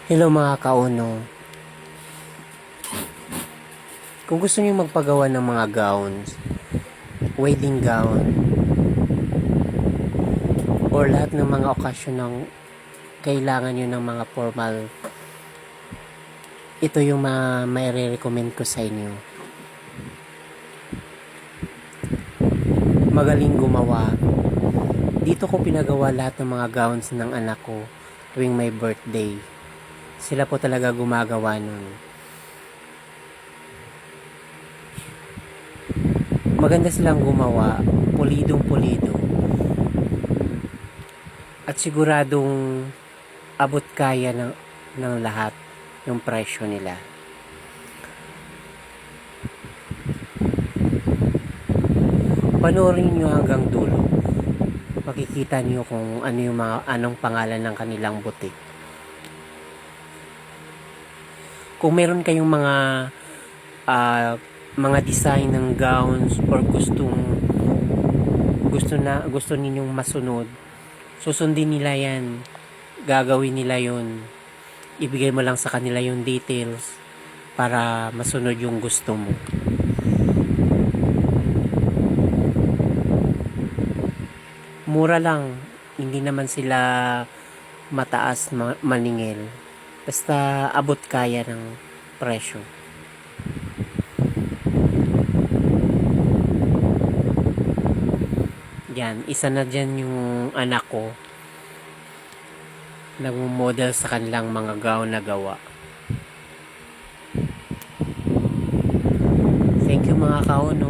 Hello mga kauno. Kung gusto niyo magpagawa ng mga gowns, wedding gown, or lahat ng mga okasyon ng kailangan niyo ng mga formal, ito yung mga mai-recommend ko sa inyo. Magaling gumawa. Dito ko pinagawa lahat ng mga gowns ng anak ko tuwing may birthday. Sila po talaga gumagawa nun. Maganda silang gumawa, pulidong pulido. At siguradong abot kaya ng lahat yung presyo nila. Panoorin nyo hanggang dulo. Makikita nyo kung anong pangalan ng kanilang butik. Kung meron kayong mga design ng gowns or gusto ninyong masunod, susundin nila yan, gagawin nila yun, ibigay mo lang sa kanila yung details para masunod yung gusto mo. Mura lang, hindi naman sila mataas maningil, basta abot kaya ng presyo. Yan, isa na dyan yung anak ko, nagmo-model sa kanilang mga gown na gawa. Thank you mga kauno.